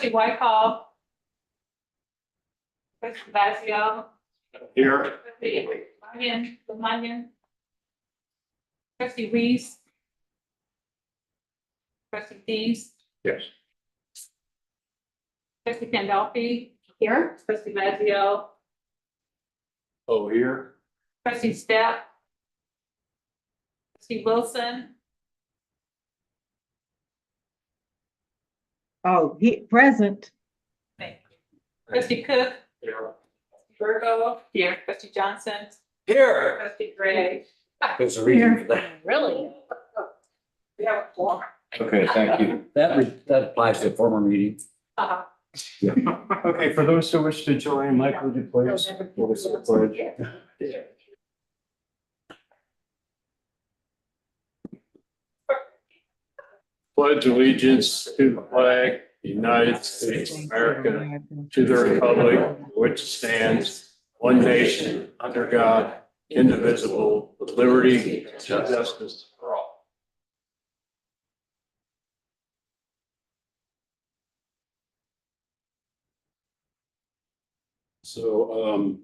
Trustee Whitehall. Trustee Vazio. Here. Trustee Lemunion. Trustee Reese. Trustee Dees. Yes. Trustee Pandolfi. Here. Trustee Vazio. Oh, here. Trustee Step. Trustee Wilson. Oh, he present. Trustee Cook. Here. Virgo. Here. Trustee Johnson. Here. Trustee Gray. There's a reason for that. Really? We have a quorum. Okay, thank you. That applies to a former meeting. Uh-huh. Okay, for those who wish to join, Mike, would you please? Give us the pledge. Pledge allegiance to the flag, of the United States of America, to the republic which stands one nation under God, indivisible, with liberty and justice for all. So,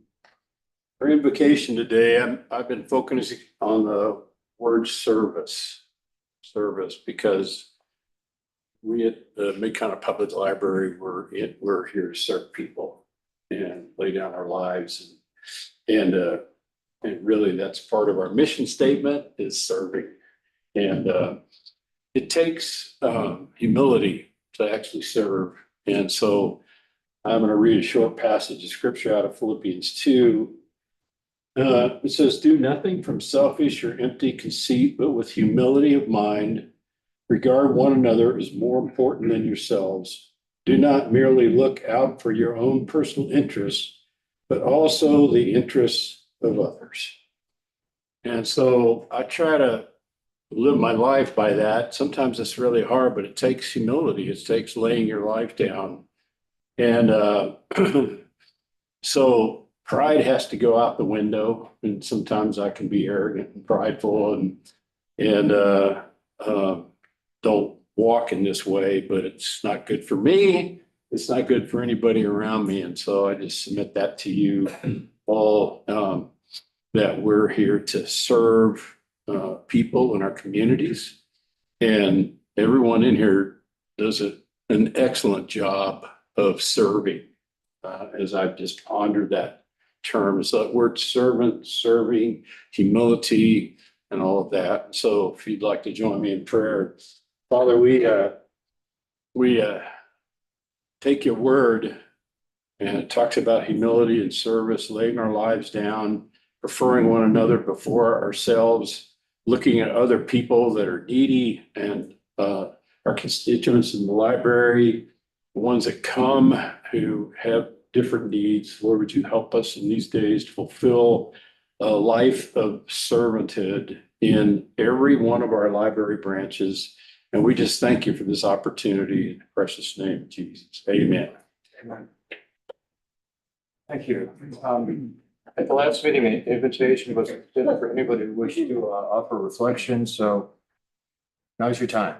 for invocation today, I've been focusing on the word service because we at the Mid-Continent Public Library, we're here to serve people and lay down our lives. And really that's part of our mission statement is serving. And it takes humility to actually serve. And so I'm going to read a short passage of scripture out of Philippians 2. It says, do nothing from selfish or empty conceit, but with humility of mind, regard one another as more important than yourselves. Do not merely look out for your own personal interests, but also the interests of others. And so I try to live my life by that. Sometimes it's really hard, but it takes humility. It takes laying your life down. And so pride has to go out the window. And sometimes I can be arrogant and prideful and don't walk in this way, but it's not good for me. It's not good for anybody around me. And so I just submit that to you all, that we're here to serve people in our communities. And everyone in here does an excellent job of serving, as I've just pondered that term. It's that word servant, serving, humility, and all of that. So if you'd like to join me in prayer. Father, we take your word, and it talks about humility and service, laying our lives down, preferring one another before ourselves, looking at other people that are needy and our constituents in the library, the ones that come who have different needs. Lord, would you help us in these days to fulfill a life of servanthood in every one of our library branches. And we just thank you for this opportunity in the precious name of Jesus. Amen. Amen. Thank you. At the last meeting, an invitation was extended for anybody who wished to offer reflection. So now's your time.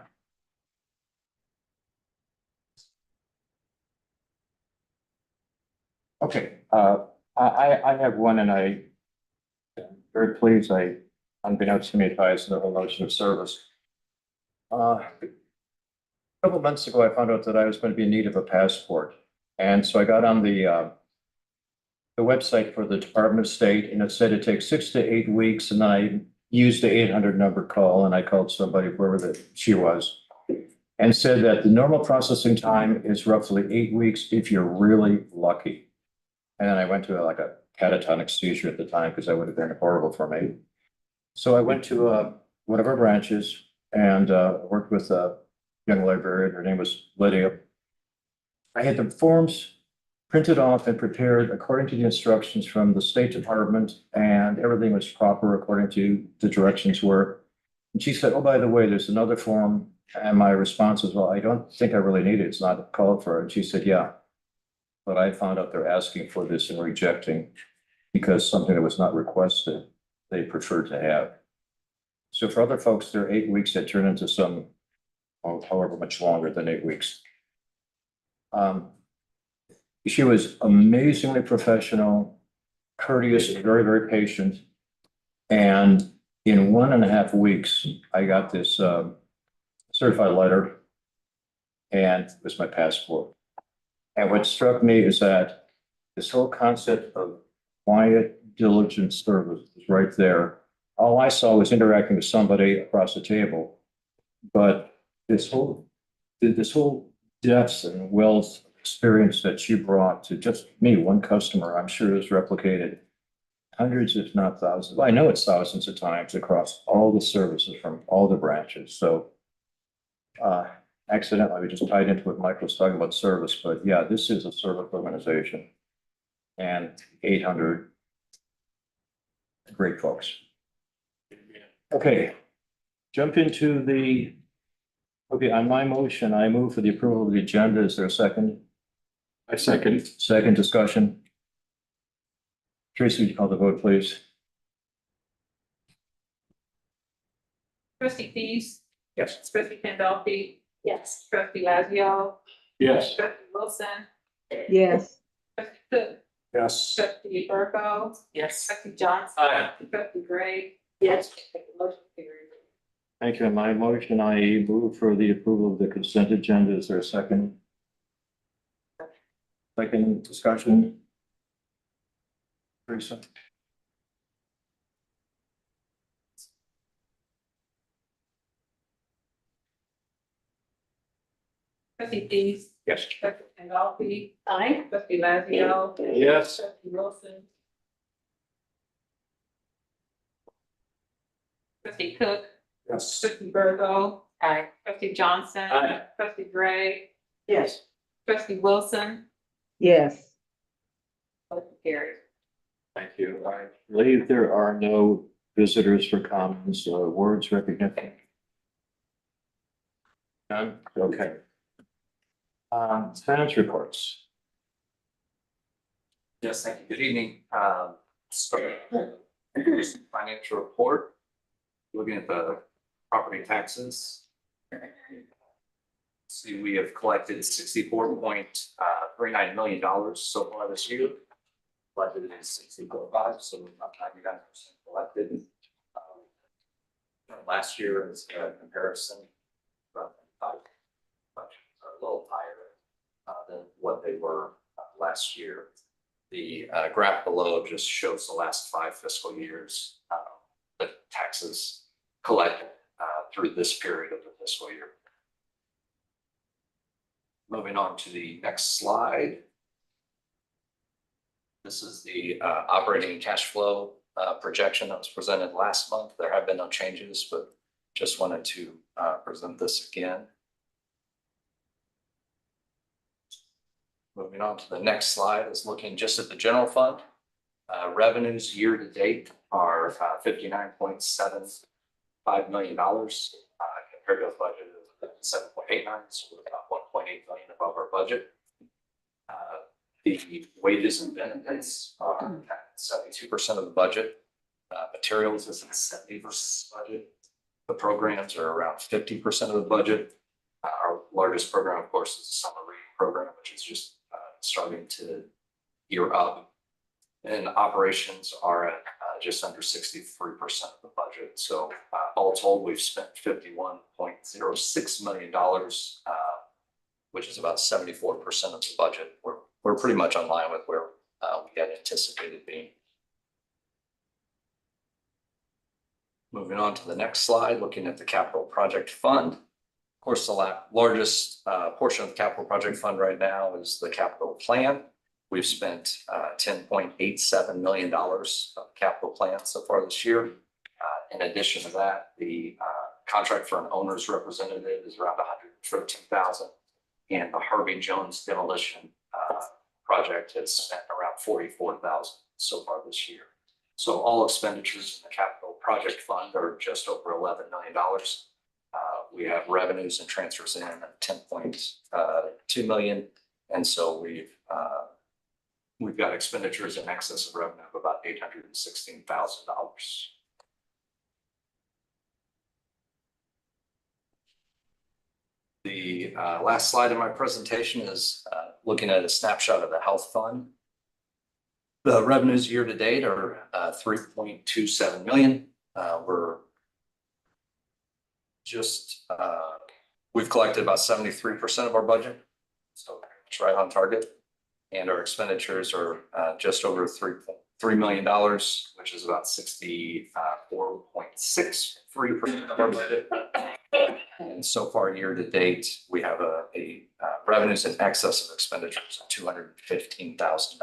Okay, I have one, and I'm very pleased. Unbeknownst to me, it ties into the whole notion of service. A couple of months ago, I found out that I was going to be in need of a passport. And so I got on the website for the Department of State, and it said it takes 6 to 8 weeks. And then I used the 800 number call, and I called somebody, whoever she was, and said that the normal processing time is roughly 8 weeks if you're really lucky. And then I went to like a catatonic seizure at the time because that would have been horrible for me. So I went to one of our branches and worked with a young librarian. Her name was Lydia. I had the forms printed off and prepared according to the instructions from the State Department, and everything was proper according to the directions were. And she said, oh, by the way, there's another form. And my response was, well, I don't think I really need it. It's not called for. And she said, yeah. But I found out they're asking for this and rejecting because something that was not requested, they preferred to have. So for other folks, their 8 weeks that turn into some, however much longer than 8 weeks. She was amazingly professional, courteous, and very, very patient. And in 1.5 weeks, I got this certified letter, and it was my passport. And what struck me is that this whole concept of quiet, diligent service is right there. All I saw was interacting with somebody across the table. But this whole depth and wealth of experience that she brought to just me, one customer, I'm sure is replicated hundreds, if not thousands. Well, I know it's thousands of times across all the services from all the branches. So accidentally, we just tied into what Mike was talking about service, but yeah, this is a service organization. And 800 great folks. Okay, jump into okay, on my motion, I move for the approval of the agenda. Is there a second? I second. Second discussion? Tracy, would you call the vote, please? Trustee Pease, Yes. trustee Pandolfi, Yes. trustee Lazio, Yes. trustee Wilson, Yes. trustee Cook, Yes. trustee Burko, Yes. trustee Johnson, Aye. trustee Gray. Yes. Motion carried. Thank you. On my motion, I move for the approval of the consent agenda. Is there a second? Second discussion? Teresa? Trustee Pease, Yes. trustee Pandolfi, Aye. trustee Lazio, Yes. trustee Wilson, trustee Cook, Yes. trustee Burko, Aye. trustee Johnson, Aye. trustee Gray, Yes. trustee Wilson, Yes. motion carried. Thank you. I believe there are no visitors for comments or words recognition. None? Okay. Finance reports. Yes, thank you. Good evening. Financial report. Looking at the property taxes. See, we have collected $64.39 million so far this year. Budgeted is 64.5, so we're about 99% collected. Last year is a comparison. About 5 are a little higher than what they were last year. The graph below just shows the last 5 fiscal years, the taxes collected through this period of the fiscal year. Moving on to the next slide. This is the operating cash flow projection that was presented last month. There have been no changes, but just wanted to present this again. Moving on to the next slide is looking just at the general fund. Revenues year to date are $59.75 million compared to a budget of $7.89, so we're about $1.8 million above our budget. The wages and benefits are at 72% of the budget. Materials is at 70% of the budget. The programs are around 50% of the budget. Our largest program, of course, is the summer reading program, which is just starting to gear up. And operations are at just under 63% of the budget. So all told, we've spent $51.06 million, which is about 74% of the budget. We're pretty much on line with where we had anticipated being. Moving on to the next slide, looking at the capital project fund. Of course, the largest portion of the capital project fund right now is the capital plan. We've spent $10.87 million of capital plan so far this year. In addition to that, the contract for an owner's representative is around $113,000, and the Harvey Jones demolition project has spent around $44,000 so far this year. So all expenditures in the capital project fund are just over $11 million. We have revenues and transfers in at $10.2 million, and so we've got expenditures in excess of revenue of about $816,000. The last slide in my presentation is looking at a snapshot of the health fund. The revenues year to date are 3.27 million. We're just we've collected about 73% of our budget, so it's right on target. And our expenditures are just over $3 million, which is about 64.63% of our budget. And so far, year to date, we have a revenues in excess of expenditures of $215,000.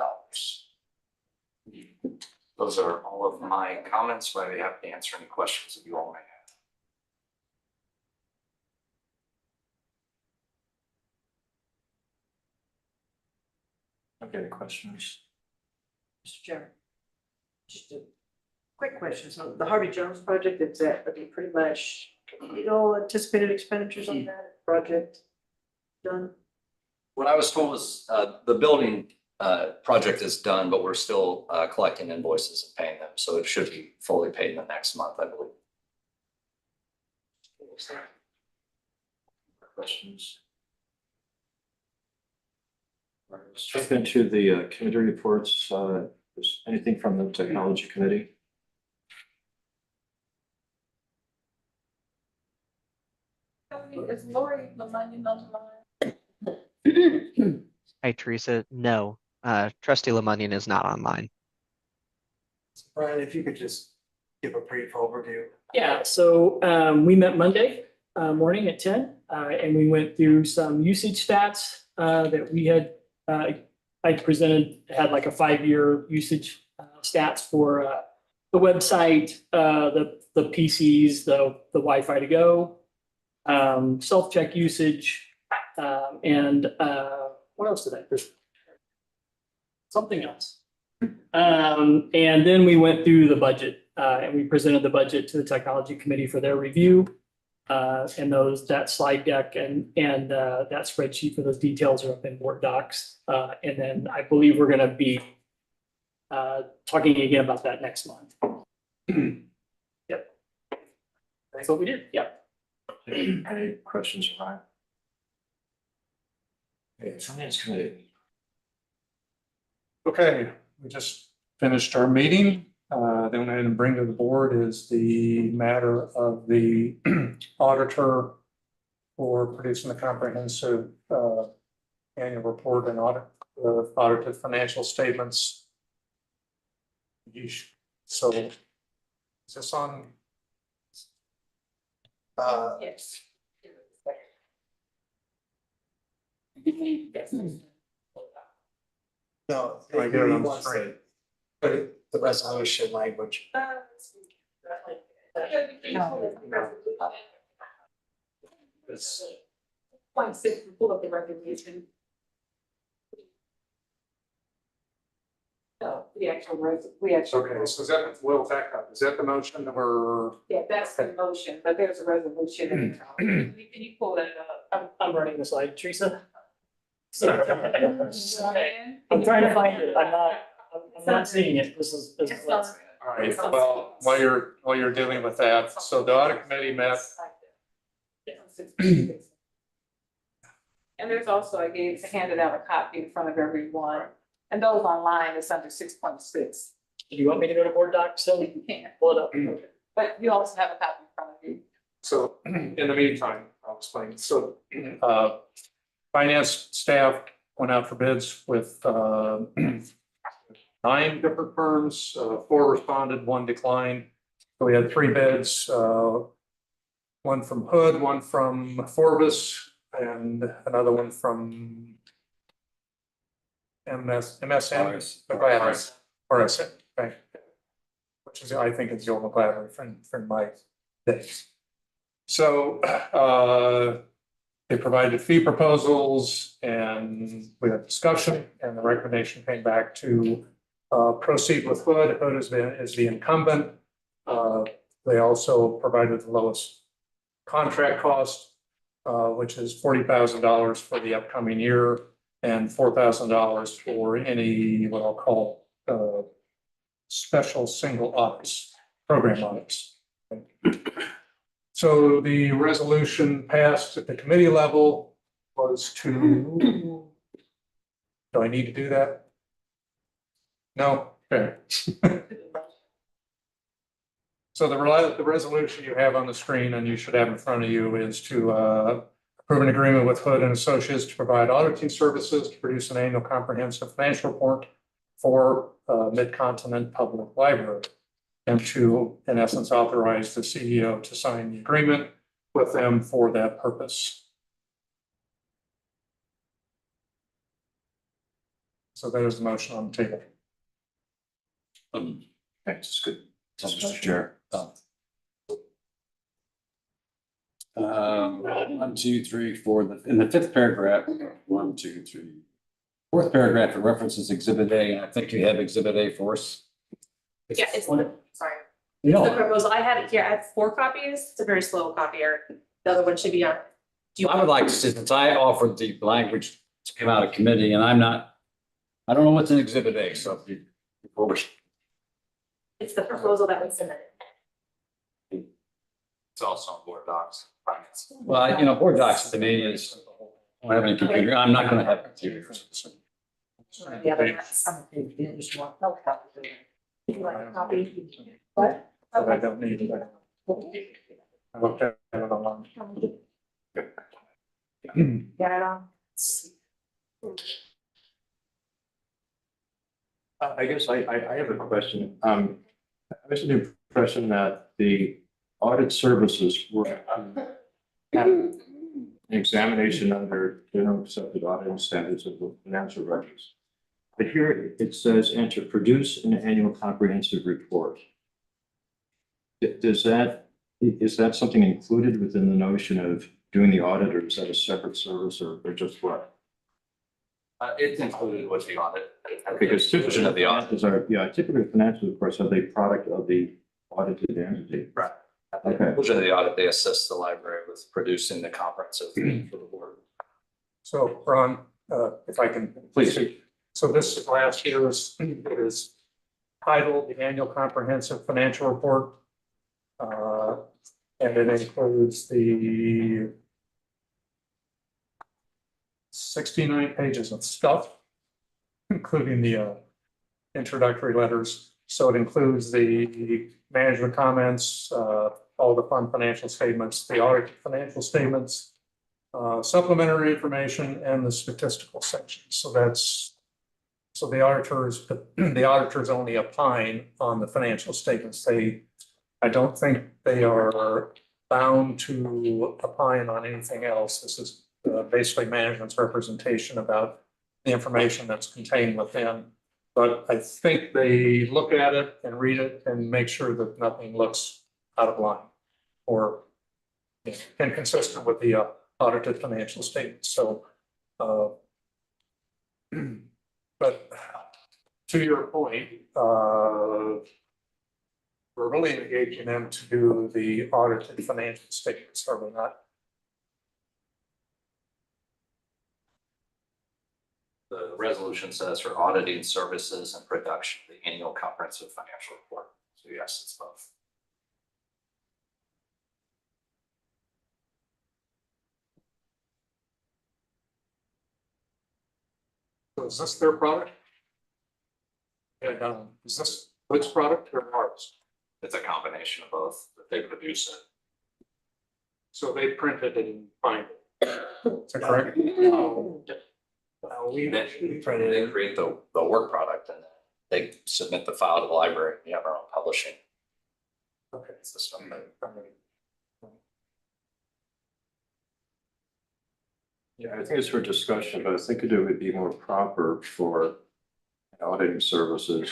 Those are all of my comments, but I'd be happy to answer any questions that you all may have. Okay, questions? Mr. Chairman. Just a quick question. So the Harvey Jones project, is that, I mean, pretty much, anticipated expenditures on that project done? What I was told was the building project is done, but we're still collecting invoices and paying them. So it should be fully paid in the next month, I believe. Questions? All right, let's jump into the committee reports. Is anything from the technology committee? Is Lori Lemonian on the line? Hi, Teresa. No, Trustee Lemunion is not online. Brian, if you could just give a brief overview. Yeah, so we met Monday morning at 10, and we went through some usage stats that we had. I presented, had like a 5-year usage stats for the website, the PCs, the Wi-Fi to go, self-check usage, and what else did I? There's something else. And then we went through the budget and we presented the budget to the technology committee for their review. And that slide deck and that spreadsheet for those details are up in board docs. And then I believe we're going to be talking again about that next month. Yep. That's what we did. Yep. Any questions, Ryan? Okay, finance committee. Okay, we just finished our meeting. Then what I'm going to bring to the board is the matter of the auditor for producing the comprehensive annual report and audited financial statements. So is this on? Yes. No, I get it on the screen. But the resolution language. Point six, pull up the resolution. No, the actual Okay, so is that, well, back up, is that the motion that we're? Yeah, that's the motion, but there's a resolution. Can you pull that up? I'm running the slide, Teresa. Ryan? I'm trying to find it. I'm not seeing it. This is. It's on- All right, well, while you're dealing with that, so the audit committee met. And there's also, I handed out a copy in front of everyone, and those online is under 6.6. Do you want me to go to board docs? So You can, pull it up. but you also have a copy in front of you. So in the meantime, I'll explain. So finance staff went out for bids with 9 different firms, 4 responded, 1 declined. So we had 3 bids, one from Hood, one from Forbes, and another one from MSN, McLaren, or RSN, right? Which is, I think, it's the old McLaren from my days. So they provided fee proposals and we had discussion, and the recommendation came back to proceed with Hood. Hood is the incumbent. They also provided the lowest contract cost, which is $40,000 for the upcoming year and $4,000 for any what I'll call special single audits, program audits. So the resolution passed at the committee level was to Do I need to do that? No? Okay. So the resolution you have on the screen and you should have in front of you is to approve an agreement with Hood and Associates to provide auditing services to produce an annual comprehensive financial report for Mid-Continent Public Library. And to, in essence, authorize the CEO to sign the agreement with them for that purpose. So that is the motion on the table. Thanks, good. Mr. Chair. 1, 2, 3, 4, in the 5th paragraph, 1, 2, 3. 4th paragraph, it references Exhibit A, and I think you have Exhibit A for us. Yeah, it's, sorry. You The know, proposal, I have it here, I have 4 copies, it's a very slow copier, the other one should be on. Do you I would like to, since I offered the language to come out of committee, and I don't know what's in Exhibit A, so if you, before we. It's the proposal that was submitted. It's also on board docs. Finance. Well, you know, board docs to me is, I don't have any computer, I'm not gonna have computers. The other ones. You like a copy? What? But I don't need it. I looked at it online. Get it on? I guess I have a question. I was under the impression that the audit services were an examination under general accepted auditing standards of the financial records. But here it says, and to produce an annual comprehensive report. Is that something included within the notion of doing the audit, or is that a separate service, or just what? It's included with the audit. Because typically of the audit. typically financial reports are the product of the audited entity. Right. Okay. Conclusion of the audit, they assist the library with producing the comprehensive for the board. So Ron, if I can. Please. So this last year's is titled the Annual Comprehensive Financial Report. And it includes the 69 pages of stuff, including the introductory letters. So it includes the management comments, all the fund financial statements, the audit financial statements, supplementary information, and the statistical section. So the auditors only opine on the financial statements. I don't think they are bound to opine on anything else. This is basically management's representation about the information that's contained within. But I think they look at it and read it and make sure that nothing looks out of line or inconsistent with the audited financial statements. So, but to your point, we're really engaging them to do the audited financial statements, are we not? The resolution says for auditing services and production, the annual comprehensive financial report. So yes, it's both. So is this their product? And is this Hood's product or ours? It's a combination of both, that they produce it. So they printed and bind it. Is that correct? They create the work product and they submit the file to the library. We have our own publishing. Okay. System. Yeah, I think it's for discussion, but I think it would be more proper for auditing services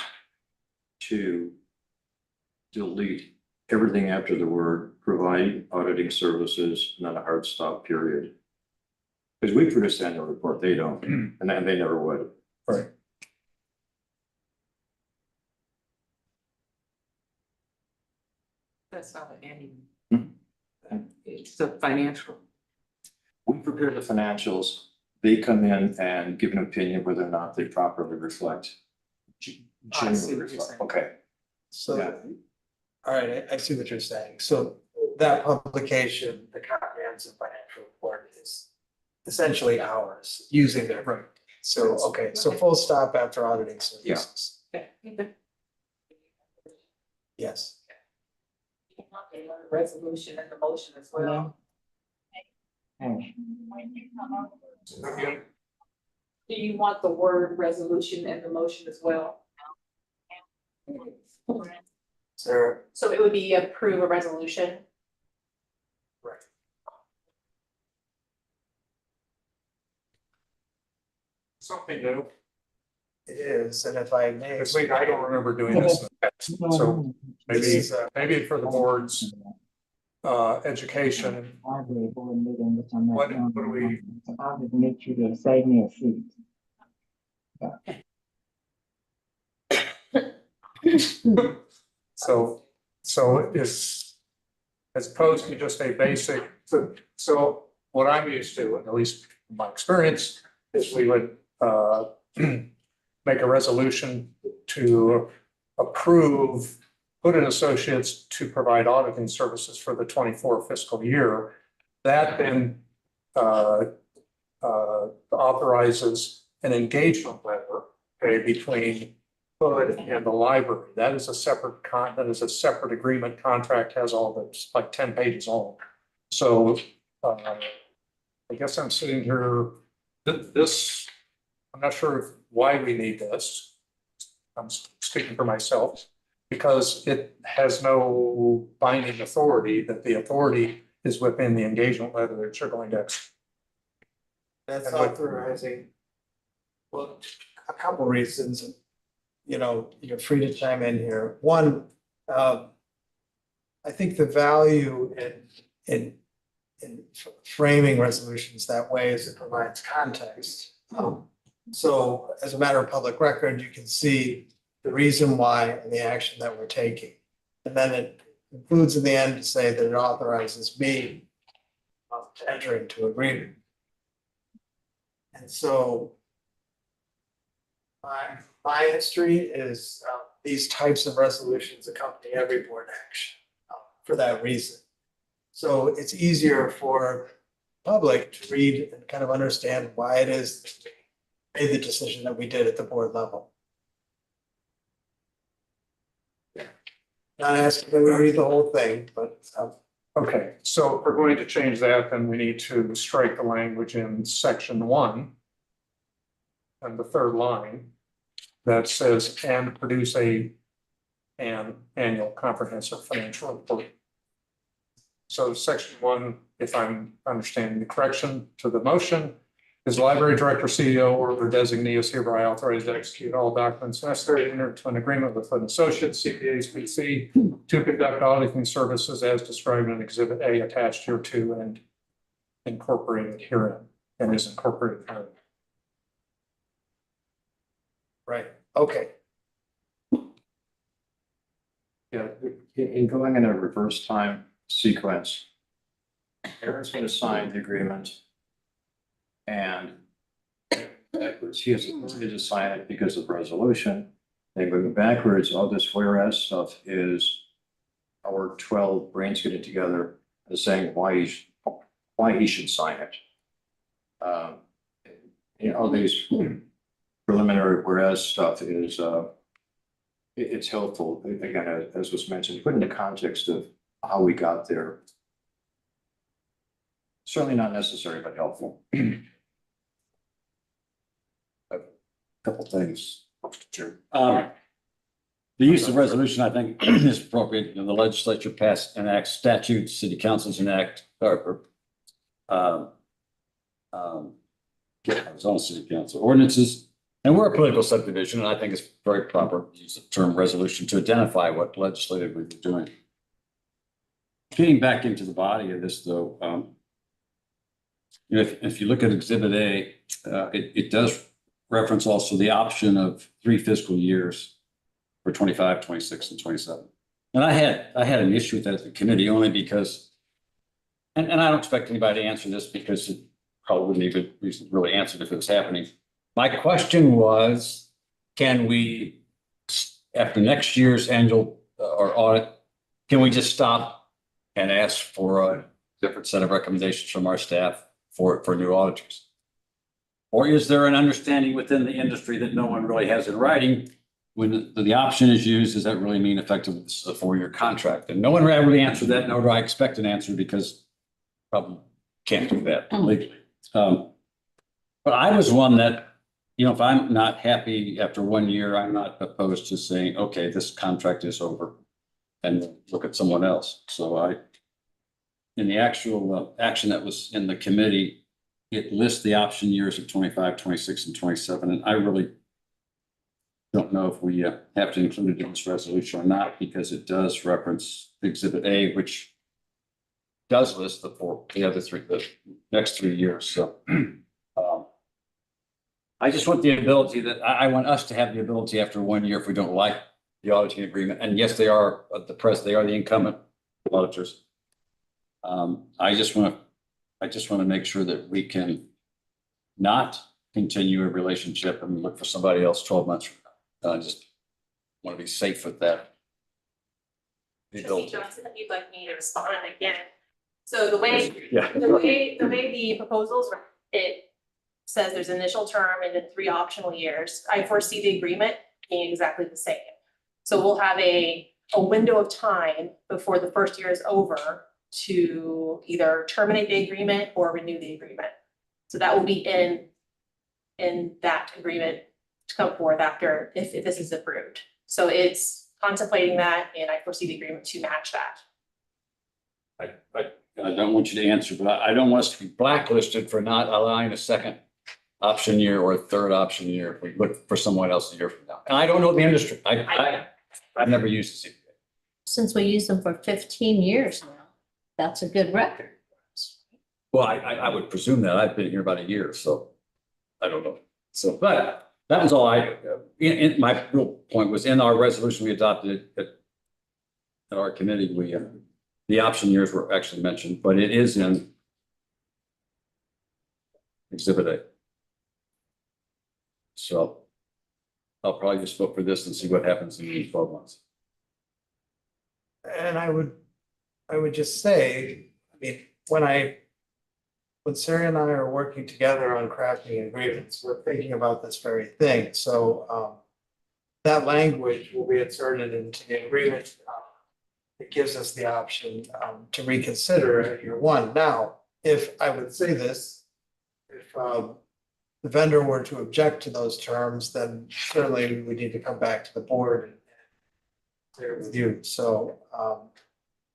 to delete everything after the word provide auditing services, and then a hard stop period. Because we produce the annual report, they don't, and they never would. Right. That's not an annual. It's a financial. We prepare the financials, they come in and give an opinion whether or not they properly reflect. I see what you're saying. Okay. So, Yeah. all right, I see what you're saying. So that publication, the comprehensive financial report is essentially ours, using their. Right. So, okay, so full stop after auditing services. Okay. Yes. Resolution and the motion as well. Do you want the word resolution and the motion as well? Sarah, So it would be approve a resolution. right. Something new. It is, and if I may. This week, I don't remember doing this. in the past. So maybe, maybe for the board's education, what do we? I'll just make sure they save me a seat. So is, as opposed to just a basic, so what I'm used to, at least in my experience, is we would make a resolution to approve Hood and Associates to provide auditing services for the 24 fiscal year. That then authorizes an engagement letter, okay, between Hood and the library. That is a separate that is a separate agreement. Contract has all this, like 10 pages long. So I guess I'm sitting here, this, I'm not sure why we need this. I'm speaking for myself, because it has no binding authority, that the authority is within the engagement letter that you're going to execute. That's And what- authorizing, well, a couple reasons. You know, you're free to chime in here. One, I think the value in framing resolutions that way is it provides context. So as a matter of public record, you can see the reason why and the action that we're taking. And then it includes in the end to say that it authorizes me to enter into agreement. And so my history is these types of resolutions accompany every board action for that reason. So it's easier for public to read and kind of understand why it is that we made the decision that we did at the board level. Not asking them to read the whole thing, but Okay, so if we're going to change that, then we need to strike the language in section 1 and the third line that says, and produce an annual comprehensive financial report. So section 1, if I'm understanding the correction to the motion, is library director, CEO, or their designee is hereby authorized to execute all documents necessary to enter into an agreement with an associate, CPAs, PC, to conduct auditing services as described in Exhibit A attached here to and incorporated herein, and is incorporated herein. right, okay. Yeah, in going in a reverse time sequence, Aaron's going to sign the agreement. And she has authority to sign it because of resolution. Then going backwards, all this whereas stuff is our 12 brains getting together and saying why he should sign it. All these preliminary whereas stuff is it's helpful, again, as was mentioned, put in the context of how we got there. Certainly not necessary, but helpful. A couple things. The use of resolution, I think, is appropriate. You know, the legislature passed enacts statutes, city councils enact, I was on city council ordinances, and we're a political subdivision, and I think it's very proper to use the term resolution to identify what legislative we're doing. Getting back into the body of this, though, you know, if you look at Exhibit A, it does reference also the option of 3 fiscal years for 25, 26, and 27. And I had an issue with that at the committee only because, and I don't expect anybody to answer this because it probably wouldn't even really answer it if it was happening. My question was, can we, after next year's annual or audit, can we just stop and ask for a different set of recommendations from our staff for new auditors? Or is there an understanding within the industry that no one really has in writing? When the option is used, does that really mean effectively this is a 4-year contract? And no one really answered that, nor do I expect an answer because probably can't do that legally. But I was one that, you know, if I'm not happy after 1 year, I'm not opposed to saying, okay, this contract is over and look at someone else. So in the actual action that was in the committee, it lists the option years of 25, 26, and 27. And I really don't know if we have to include it in this resolution or not, because it does reference Exhibit A, which does list the next 3 years. So I just want the ability that I want us to have the ability after 1 year, if we don't like the auditing agreement, and yes, they are they are the incumbent auditors. I just want to make sure that we can not continue a relationship and look for somebody else 12 months from now. I just want to be safe with that. Trustee Johnson, if you'd like me to respond again. So the way, Yeah. the way the proposals, it says there's initial term and then 3 optional years. I foresee the agreement being exactly the same. So we'll have a window of time before the first year is over to either terminate the agreement or renew the agreement. So that will be in that agreement to come forth after, if this is approved. So it's contemplating that, and I foresee the agreement to match that. I don't want you to answer, but I don't want us to be blacklisted for not allowing a second option year or a third option year if we look for someone else a year from now. And I don't know the industry. I've never used the CPA. Since we used them for 15 years now, that's a good record. Well, I would presume that. I've been here about a year, so I don't know. So, but that was all in my real point was in our resolution we adopted at our committee, the option years were actually mentioned, but it is in Exhibit A. So I'll probably just vote for this and see what happens in 12 months. And I would just say, I mean, when Sarah and I are working together on crafting agreements, we're thinking about this very thing. So that language will be inserted into the agreement. It gives us the option to reconsider at year 1. Now, if I would say this, if the vendor were to object to those terms, then certainly we would need to come back to the board and their review. So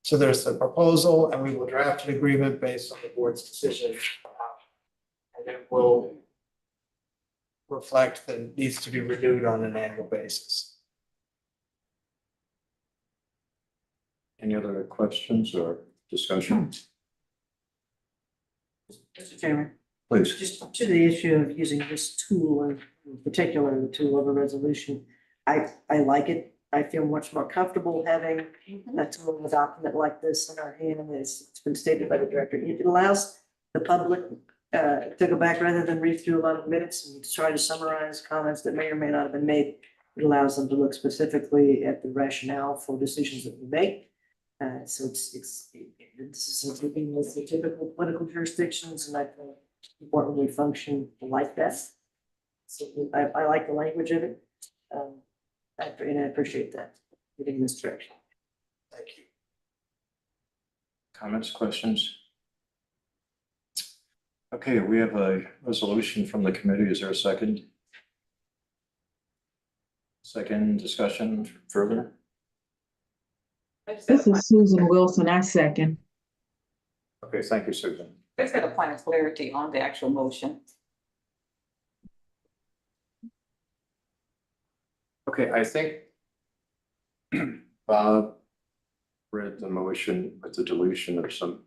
so there's the proposal, and we will draft an agreement based on the board's decision. And it will reflect that it needs to be renewed on an annual basis. Any other questions or discussion? Mr. Chairman, Please. just to the issue of using this tool in particular, the tool of a resolution, I like it. I feel much more comfortable having a tool of a document like this in our hand. It's been stated by the director. It allows the public to go back rather than read through a lot of minutes and try to summarize comments that may or may not have been made. It allows them to look specifically at the rationale for decisions that we make. So this is something with the typical political jurisdictions, and I think importantly function like that. So I like the language of it. And I appreciate that, moving in this direction. Thank you. Comments, questions? Okay, we have a resolution from the committee. Is there a second? Second discussion further? This is Susan Wilson. I second. Okay, thank you, Susan. Let's get a point of clarity on the actual motion. Okay, I think Bob read the motion with the deletion of some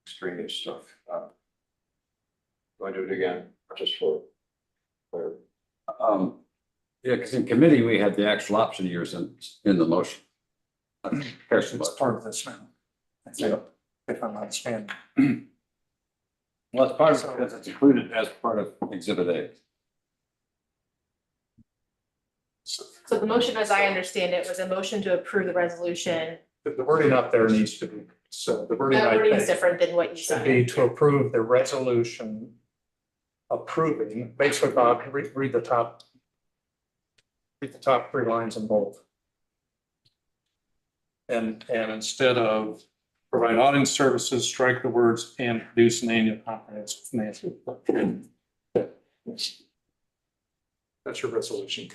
extraneous stuff. Do I do it again, just for? Yeah, because in committee, we had the actual option years in the motion. It's part of this now. I think, if I'm understanding. Well, it's part of it because it's included as part of Exhibit A. So the motion, as I understand it, was a motion to approve the resolution. The wording up there needs to be, so the wording That I wording is think different than what you should said. be to approve the resolution approving, basically, Bob, read the top. Read the top 3 lines in bold. And instead of provide auditing services, strike the words and produce an annual comprehensive financial report. That's your resolution.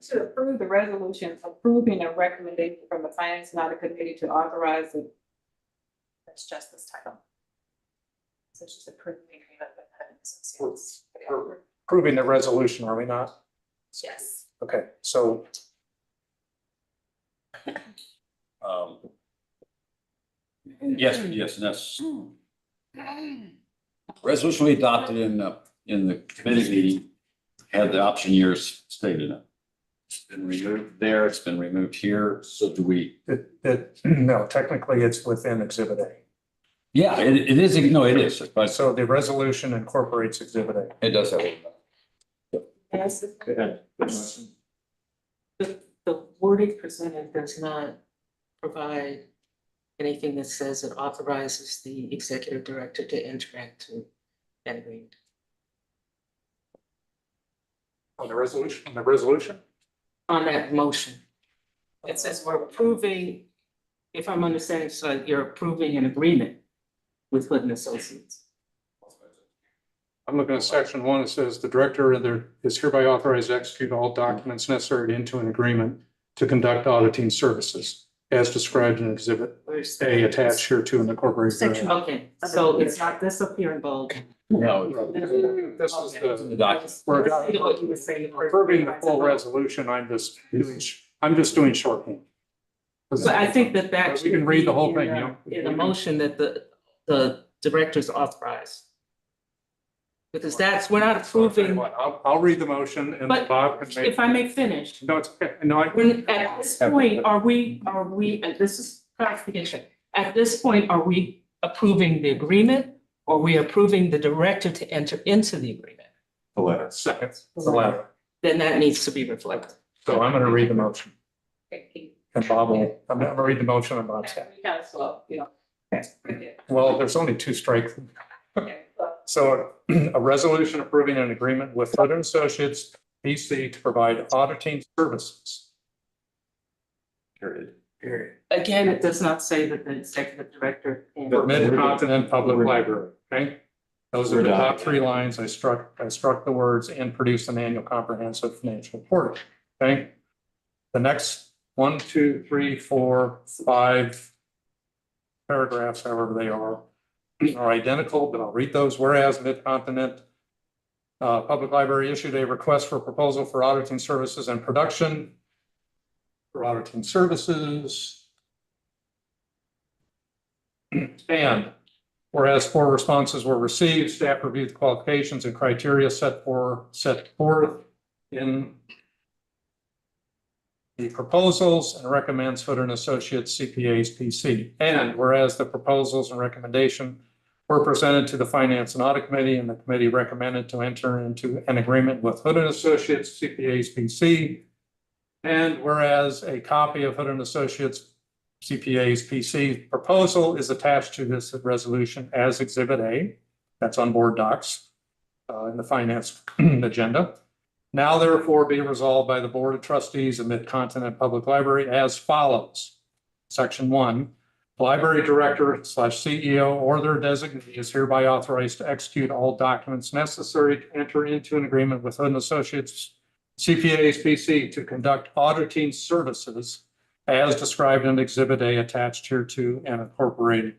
To approve the resolution approving a recommendation from the Finance and Audit Committee to authorize the. That's just this title. So it's just approving the agreement with HUD We're Associates. approving the resolution, are we not? Yes. Okay, so Yes, and that's. Resolution we adopted in the committee meeting had the option years stated in it. It's been removed there, it's been removed here, so do we? no, technically it's within Exhibit A. Yeah, it is, no, it is, but So the resolution incorporates Exhibit A. it does have. Yes, Go ahead. the wording presented does not provide anything that says it authorizes the executive director to enter into an agreement. On the resolution? On that motion. It says we're approving, if I'm understanding, so you're approving an agreement with Hood and Associates. I'm looking at section 1, it says the director is hereby authorized to execute all documents necessary to enter an agreement to conduct auditing services as described in Exhibit A attached here to an incorporated. Section. Okay, so it's not this up here in bold. No. This is The document. We're You know what you were saying. approving the full resolution, I'm just doing shorthand. But I think that We can read the whole should be thing, in you a- know? In a motion that the directors authorize. Because we're not approving, I'll read the motion and But Bob can make. if I may finish. No, it's okay. No, When, at this point, are we, and this is clarification, at this point, are we approving the agreement? Or are we approving the director to enter into the agreement? the letter. Second, the letter. Then that needs to be reflected. So I'm gonna read the motion Okay, and Bob will, I'm gonna read the motion and Bob's. kind of slow, you know. Okay, Well, there's only 2 strikes. okay, well, So a resolution approving an agreement with Hood and Associates, BC, to provide auditing services. Period. Again, it does not say that the executive director. For Mid-Continent Public Library, okay? Those are the top 3 lines. I struck the words and produce an annual comprehensive financial report, okay? The next 1, 2, 3, 4, 5 paragraphs, however they are identical, but I'll read those. Whereas Mid-Continent Public Library issued a request for proposal for auditing services and production. For auditing services. And whereas 4 responses were received, staff reviewed the qualifications and criteria set forth in the proposals and recommends Hood and Associates CPAs PC. And whereas the proposals and recommendation were presented to the Finance and Audit Committee, and the committee recommended to enter into an agreement with Hood and Associates CPAs PC. And whereas a copy of Hood and Associates CPAs PC proposal is attached to this resolution as Exhibit A, that's on board docs in the finance agenda. Now therefore be resolved by the Board of Trustees of Mid-Continent Public Library as follows. Section 1, library director / CEO or their designee is hereby authorized to execute all documents necessary to enter into an agreement with Hood and Associates CPAs PC to conduct auditing services as described in Exhibit A attached hereto and incorporated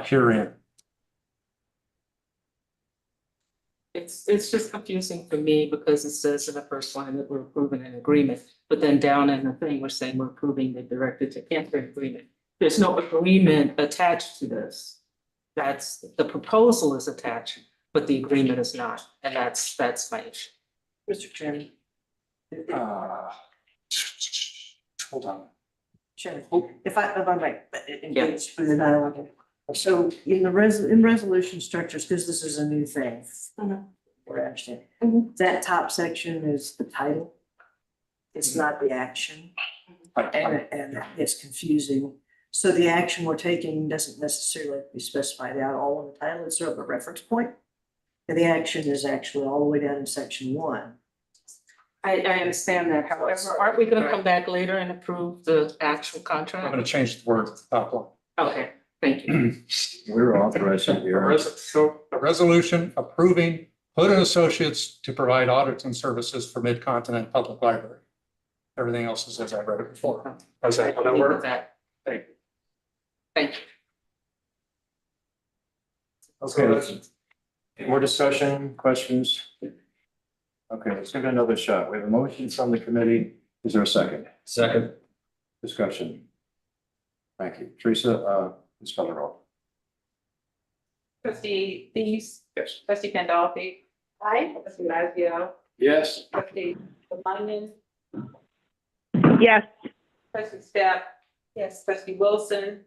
herein. It's just confusing for me because it says in the first line that we're approving an agreement, but then down in the thing, we're saying we're approving the director to enter an agreement. There's no agreement attached to this. That's, the proposal is attached, but the agreement is not, and that's my issue. Mr. Chairman. Hold on. Chairman, if I might engage in the dialogue. So in the resolution structures, because this is a new thing. We're understanding. That top section is the title. It's not the action. And it's confusing. So the action we're taking doesn't necessarily have to be specified out all in the title, it's sort of a reference point. And the action is actually all the way down in section 1. I understand that. However, aren't we gonna come back later and approve the actual I'm contract? gonna change the word at the top line. Okay, thank you. We're authorizing A here. so a resolution approving Hood and Associates to provide audits and services for Mid-Continent Public Library. Everything else is as I read it before. How's that? Will that work? That. Thank you. Thank you. Okay. Any more discussion, questions? Okay, let's give it another shot. We have a motion from the committee. Is there a second? Second. Discussion. Thank you. Teresa, please call the roll. Trustee Thies, Yes. trustee Gandolfi. Aye. Trustee Lazio, Yes. trustee Leonian, Yes. trustee Step. Yes. Trustee Wilson,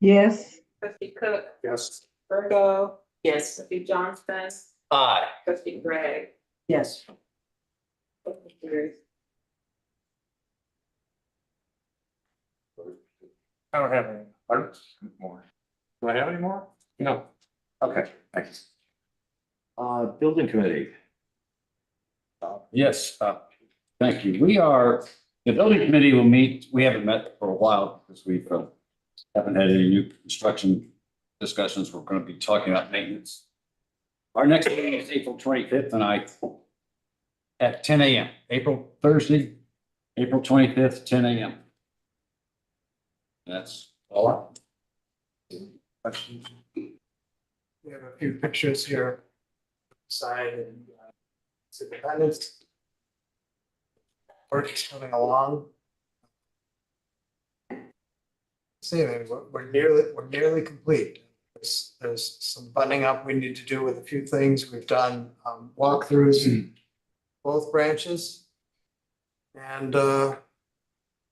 Yes. trustee Cook, Yes. Virgo, Yes. trustee Johnston, Aye. trustee Gray. Yes. Motion carries. I don't have any. Pardon? More. Do I have any more? No. Okay, thanks. Building committee. Yes, thank you. The building committee will meet, we haven't met for a while because we've haven't had any new construction discussions. We're going to be talking about maintenance. Our next meeting is April 25th and at 10 a.m. Thursday, April 25th, 10 a.m. That's all. Questions? We have a few pictures here. Side and independence. Work is coming along. See, I mean, we're nearly complete. There's some buttoning up we need to do with a few things. We've done walkthroughs in both branches. And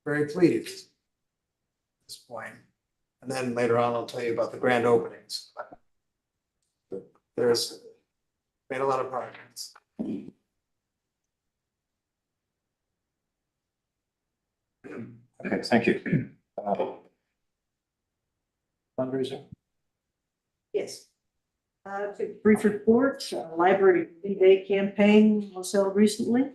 very pleased at this point. And then later on, I'll tell you about the grand openings. But there's made a lot of progress. Okay, thank you. Fundraiser? Yes. Brief report, library day campaign was held recently.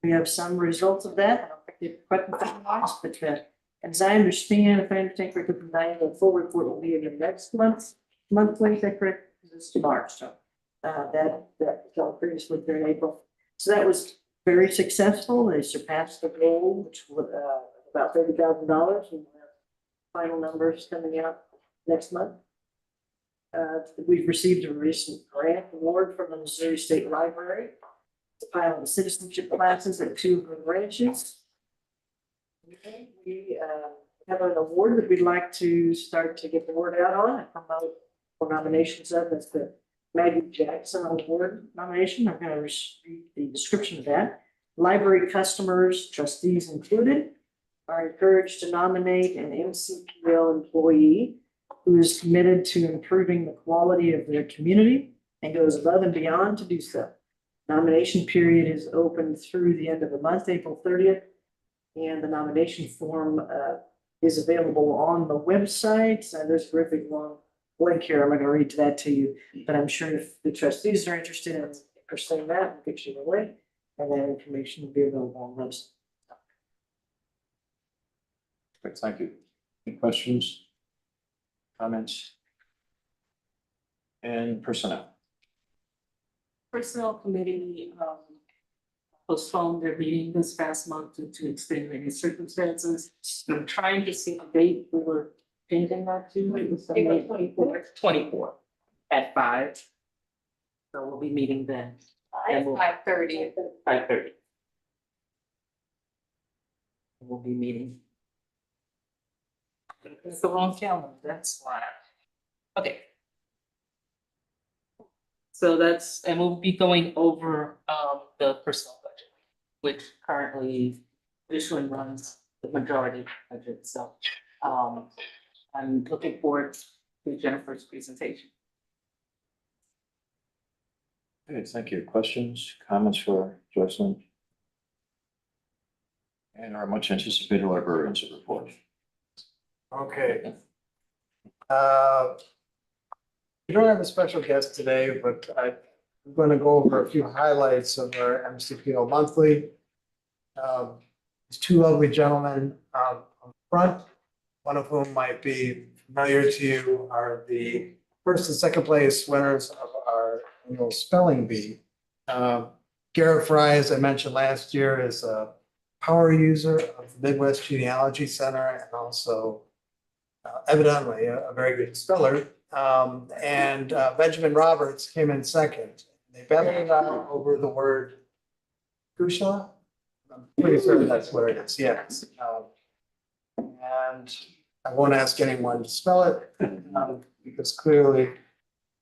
We have some results of that. I don't think they're quite finalized, but as I understand, if I understand correctly from Diane, the full report will be in the next monthly, is that correct? This is March, so that was all previously there in April. So that was very successful. They surpassed the goal, which was about $30,000. And we'll have final numbers coming out next month. We've received a recent grant award from the Missouri State Library to pilot citizenship classes at 2 of the branches. We have an award that we'd like to start to get the word out on and promote for nominations of. That's the Maggie Jackson Award nomination. I'm going to read the description of that. Library customers, trustees included, are encouraged to nominate an MCPL employee who is committed to improving the quality of their community and goes above and beyond to do so. Nomination period is open through the end of the month, April 30th. And the nomination form is available on the website. So there's a terrific long link here. I'm not going to read that to you, but I'm sure if the trustees are interested in pursuing that, we'll get you the link, and that information will be available on those. Great, thank you. Any questions? Comments? And personnel? Personnel committee postponed their meeting this past month due to extenuating circumstances. I'm trying to see the date we were changing that to. It was May 24th at 5. So we'll be meeting then. At 5:30. 5:30. We'll be meeting. It's the wrong calendar, that's why. Okay. So that's, and we'll be going over the personnel budget, which currently traditionally runs the majority budget, so I'm looking forward to Jennifer's presentation. Okay, thank you. Questions, comments for Jocelyn? And our much anticipated librarians report. Okay, We don't have a special guest today, but I'm going to go over a few highlights of our MCPL monthly. These two lovely gentlemen on the front, one of whom might be familiar to you, are the first and second place winners of our annual spelling bee. Garrett Fry, as I mentioned last year, is a power user of the Midwest Genealogy Center and also evidently a very good speller. And Benjamin Roberts came in second. They battled it out over the word Kusha. I'm pretty certain that's what it is, yes. And I won't ask anyone to spell it because clearly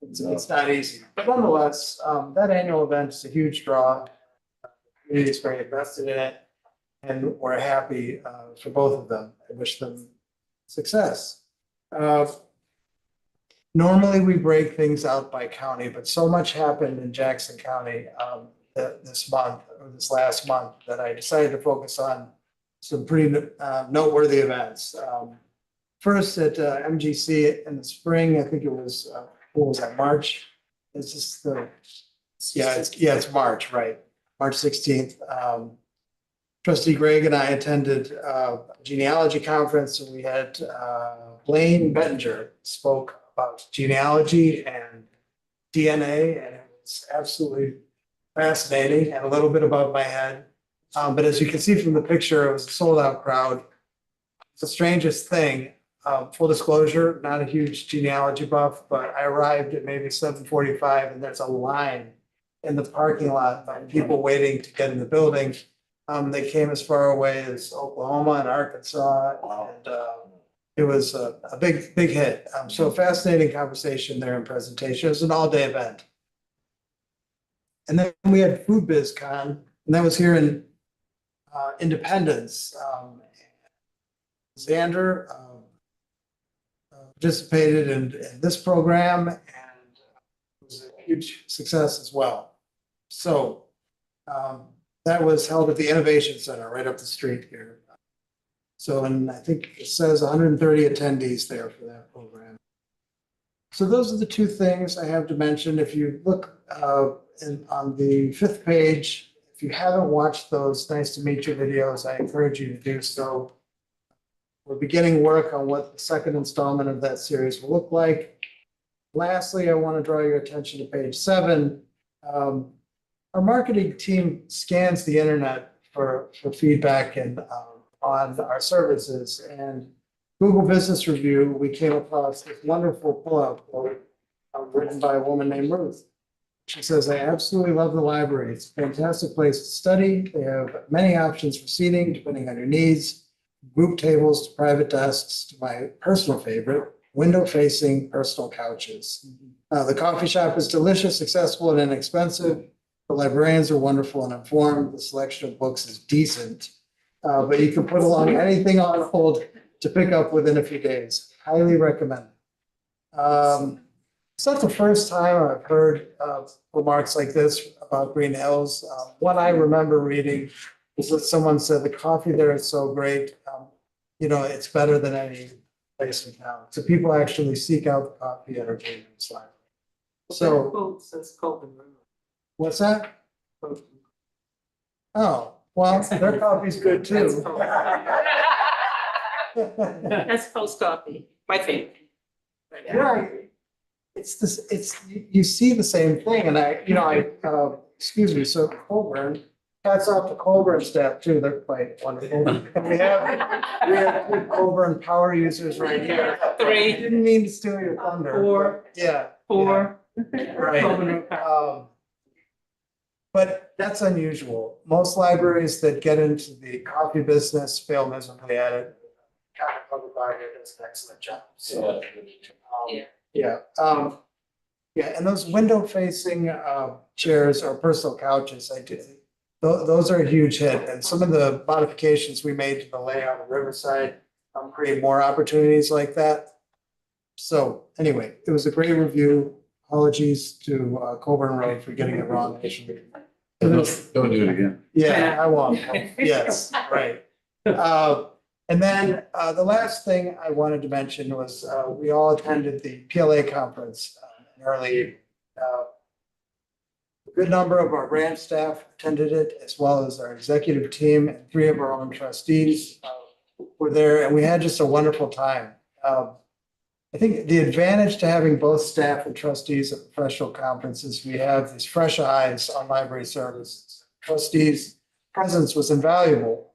it's not easy. But nonetheless, that annual event is a huge draw. The community is very invested in it. And we're happy for both of them. I wish them success. Normally we break things out by county, but so much happened in Jackson County this month or this last month that I decided to focus on some pretty noteworthy events. First at MGC in the spring, I think it was, what was that, March? It's just it's March, right? March 16th. Trustee Greg and I attended a genealogy conference, and we had Blaine Bettinger spoke about genealogy and DNA, and it was absolutely fascinating and a little bit above my head. But as you can see from the picture, it was a sold out crowd. It's the strangest thing. Full disclosure, not a huge genealogy buff, but I arrived at maybe 7:45 and there's a line in the parking lot of people waiting to get in the building. They came as far away as Oklahoma and Arkansas, and it was a big hit. So fascinating conversation there and presentation. It was an all-day event. And then we had Food Biz Con, and that was here in Independence. Xander participated in this program, and it was a huge success as well. So that was held at the Innovation Center right up the street here. So, and I think it says 130 attendees there for that program. So those are the two things I have to mention. If you look on the 5th page, if you haven't watched those Nice to Meet You videos, I encourage you to do so. We're beginning work on what the second installment of that series will look like. Lastly, I want to draw your attention to page 7. Our marketing team scans the internet for feedback and on our services. And Google Business Review, we came across this wonderful pullout quote written by a woman named Ruth. She says, "I absolutely love the library. It's a fantastic place to study. They have many options for seating depending on your needs, group tables to private desks to my personal favorite, window-facing personal couches. The coffee shop is delicious, accessible, and inexpensive. The librarians are wonderful and informed. The selection of books is decent, but you can put along anything on hold to pick up within a few days. Highly recommend." It's not the first time I've heard remarks like this about Green Hills. One I remember reading is that someone said the coffee there is so great, it's better than any place in town. So people actually seek out the coffee at our Green Hills Library. So Quote says Colvin River. what's that? Oh, well, their coffee's good too. That's post coffee, my favorite. Right. You see the same thing, and excuse me, so Colburn, hats off to Colburn staff too, they're quite wonderful. And we have 2 Colburn power users right here. 3. Didn't mean to steal your thunder. 4. Yeah. 4. Right. But that's unusual. Most libraries that get into the coffee business fail miserably at it. County Public Library does an excellent job, so. Yeah, and those window-facing chairs or personal couches, those are a huge hit. And some of the modifications we made to the layout of Riverside create more opportunities like that. So anyway, it was a great review. Apologies to Colburn Road for getting it wrong. Don't do it again. Yeah, I won't. Yes, right. And then the last thing I wanted to mention was we all attended the PLA conference in early. A good number of our branch staff attended it, as well as our executive team, and three of our own trustees were there, and we had just a wonderful time. I think the advantage to having both staff and trustees at professional conferences, we have these fresh eyes on library services. Trustees' presence was invaluable.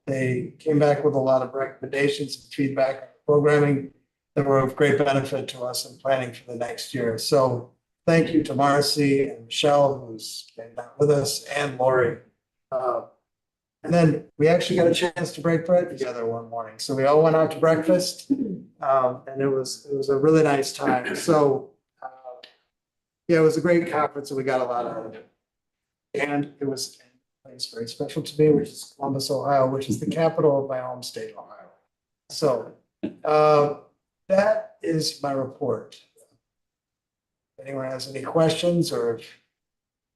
They came back with a lot of recommendations and feedback on programming that were of great benefit to us in planning for the next year. So thank you to Marcy and Michelle, who's been with us, and Lori. And then we actually got a chance to break bread together one morning. So we all went out to breakfast, and it was a really nice time. So yeah, it was a great conference, and we got a lot out of it. And it was a place very special to me, which is Columbus, Ohio, which is the capital of my home state, Ohio. So that is my report. If anyone has any questions, or if,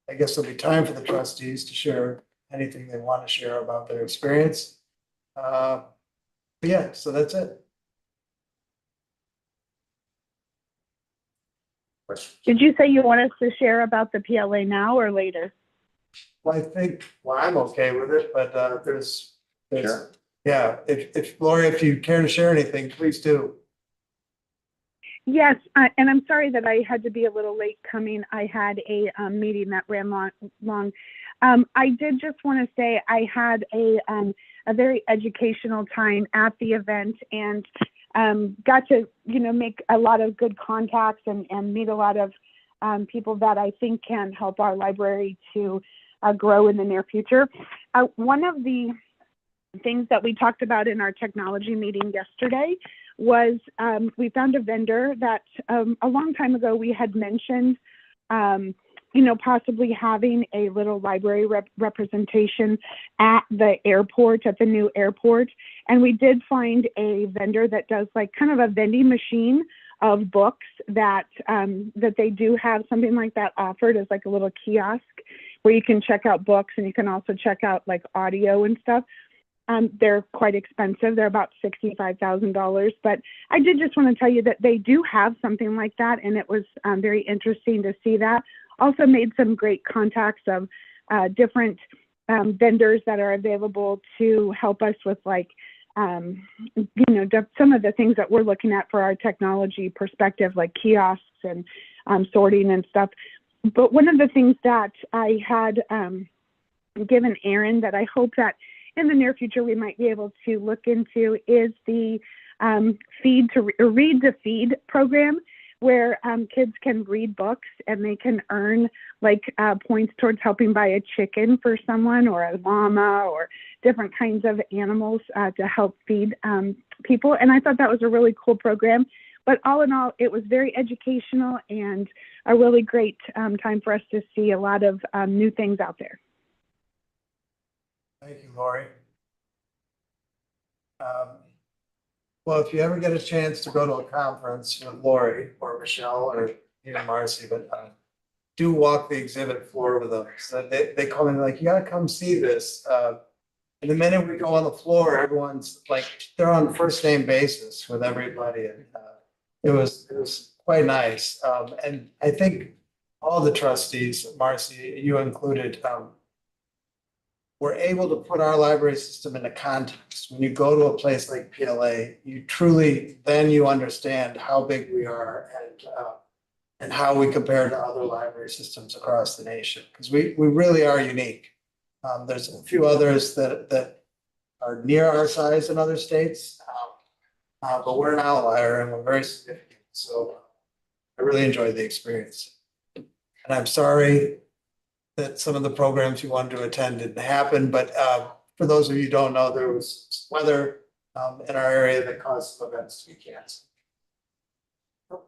I guess there'll be time for the trustees to share anything they want to share about their experience. But yeah, so that's it. Did you say you want us to share about the PLA now or later? Well, I think, well, I'm okay with it, but there's, Sure. yeah, if Lori, if you care to share anything, please do. Yes, and I'm sorry that I had to be a little late coming. I had a meeting that ran long. I did just want to say I had a very educational time at the event, and got to, make a lot of good contacts and meet a lot of people that I think can help our library to grow in the near future. One of the things that we talked about in our technology meeting yesterday was we found a vendor that a long time ago we had mentioned, possibly having a little library representation at the airport, at the new airport. And we did find a vendor that does like kind of a vending machine of books that they do have something like that offered as like a little kiosk where you can check out books, and you can also check out like audio and stuff. They're quite expensive. They're about $65,000, but I did just want to tell you that they do have something like that, and it was very interesting to see that. Also made some great contacts of different vendors that are available to help us with like, some of the things that we're looking at for our technology perspective, like kiosks and sorting and stuff. But one of the things that I had given Aaron that I hope that in the near future we might be able to look into is the read to feed program, where kids can read books and they can earn like points towards helping buy a chicken for someone, or a llama, or different kinds of animals to help feed people. And I thought that was a really cool program. But all in all, it was very educational and a really great time for us to see a lot of new things out there. Thank you, Lori. Well, if you ever get a chance to go to a conference with Lori or Michelle or even Marcy, but do walk the exhibit floor with them. So they call me like, you gotta come see this. And the minute we go on the floor, everyone's like, they're on first name basis with everybody. And it was quite nice. And I think all the trustees, Marcy, you included, we're able to put our library system into context. When you go to a place like PLA, you understand how big we are and how we compare to other library systems across the nation, because we really are unique. There's a few others that are near our size in other states, but we're an outlier and we're very significant. So I really enjoyed the experience. And I'm sorry that some of the programs you wanted to attend didn't happen, but for those of you who don't know, there was weather in our area that caused some events to be canceled.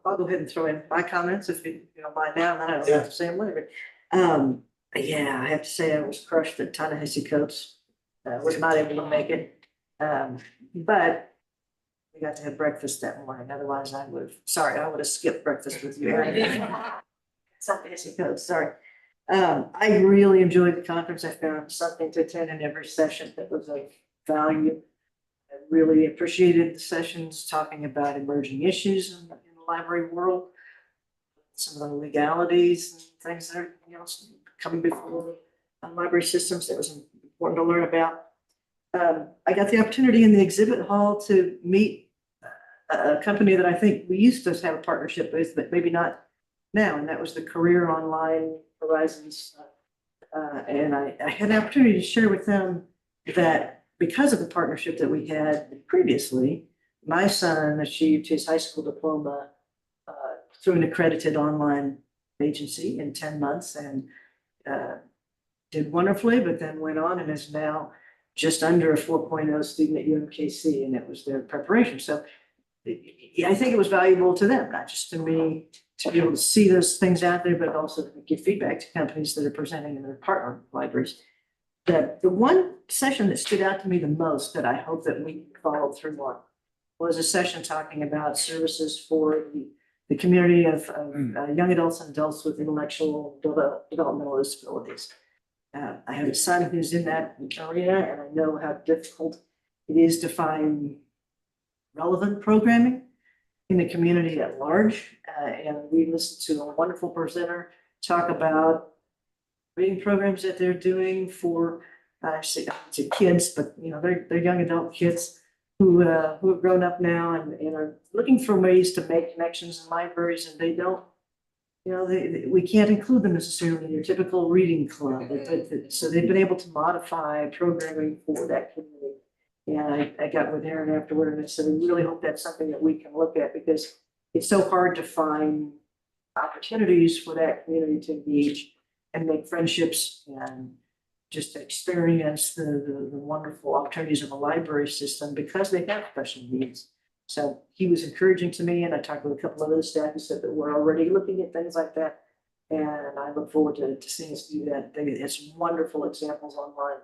I'll go ahead and throw in my comments if you don't mind now, and then I don't have to say them later. Yeah, I have to say I was crushed that Ta-Nehisi Coates was not able to make it. But we got to have breakfast that morning, otherwise I would have skipped breakfast with you. Ta-Nehisi Coates, sorry. I really enjoyed the conference. I found something to attend in every session that was of value. I really appreciated the sessions talking about emerging issues in the library world. Some of the legalities and things that are, coming before library systems that was important to learn about. I got the opportunity in the exhibit hall to meet a company that I think we used to have a partnership with, but maybe not now, and that was the Career Online Horizons. And I had an opportunity to share with them that because of the partnership that we had previously, my son achieved his high school diploma through an accredited online agency in 10 months and did wonderfully, but then went on and is now just under a 4.0 student at UMKC, and it was their preparation. So I think it was valuable to them, not just to me, to be able to see those things out there, but also to give feedback to companies that are presenting in their partner libraries. The one session that stood out to me the most that I hope that we followed through on was a session talking about services for the community of young adults and adults with intellectual developmental disabilities. I have a son who's in that arena, and I know how difficult it is to find relevant programming in the community at large. And we listened to a wonderful presenter talk about reading programs that they're doing for, I say kids, but they're young adult kids who have grown up now and are looking for ways to make connections in libraries, and they don't. We can't include them necessarily in your typical reading club, but so they've been able to modify programming for that community. And I got with Aaron afterward and I said, we really hope that's something that we can look at, because it's so hard to find opportunities for that community to engage and make friendships and just experience the wonderful opportunities of a library system because they have special needs. So he was encouraging to me, and I talked with a couple of other staff who said that we're already looking at things like that. And I look forward to seeing us do that. It's wonderful examples online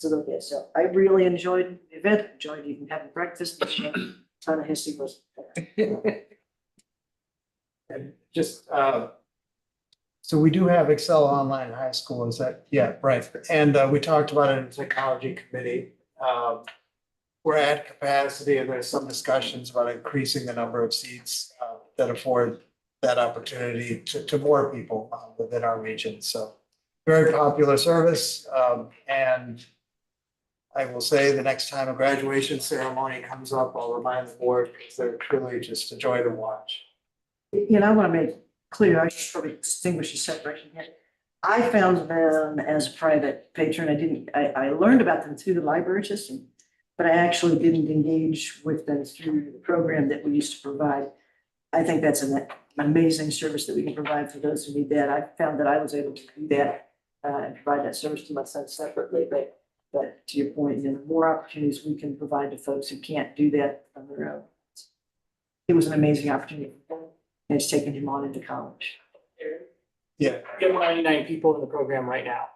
to look at. So I really enjoyed the event, enjoyed even having breakfast, and a ton of history was there. And just, so we do have Excel Online High School, is that, yeah, right. And we talked about it in the technology committee. We're at capacity, and there's some discussions about increasing the number of seats that afford that opportunity to more people within our region. So very popular service. And I will say the next time a graduation ceremony comes up, I'll remind the board, because they're truly just a joy to watch. I want to make clear, I should probably distinguish the separation here. I found them as a private patron. I learned about them through the library system, but I actually didn't engage with them through the program that we used to provide. I think that's an amazing service that we can provide for those who need that. I found that I was able to do that and provide that service to my son separately, but to your point, the more opportunities we can provide to folks who can't do that on their own. It was an amazing opportunity for him, and it's taken him on into college. Yeah. We have 99 people in the program right now.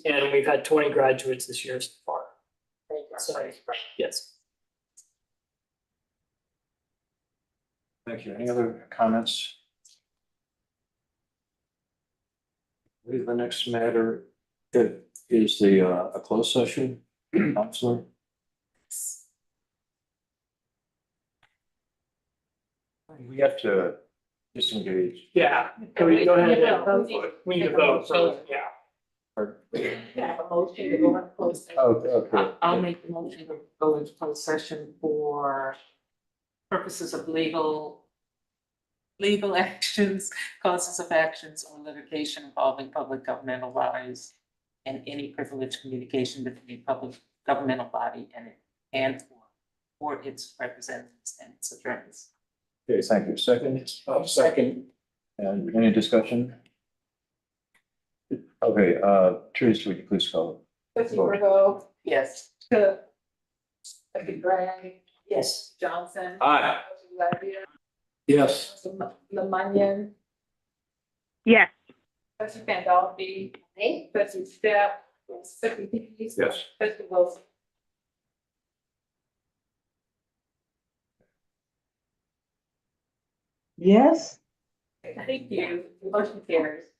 And we've had 20 graduates this year so far. So, yes. Thank you. Any other comments? I believe the next matter is a closed session, Counselor. We have to disengage. Yeah, can we go ahead and we need to vote, so, yeah. Yeah, a motion to go into closed session. Okay. I'll make the motion to go into closed session for purposes of legal actions, causes of actions, or litigation involving public governmental bodies and any privileged communication between public governmental body and or its representatives and its attorneys. Okay, thank you. Second? Second. And any discussion? Okay, Teresa, would you please call? Trustee Virgo, Yes. trustee Gray, Yes. Johnson. Aye. Trustee Lavia, Yes. Lemunion, Yes. trustee Pandolfi, trustee Step, trustee Pease. Yes. Trustee Wilson. Yes. Thank you. Motion carries.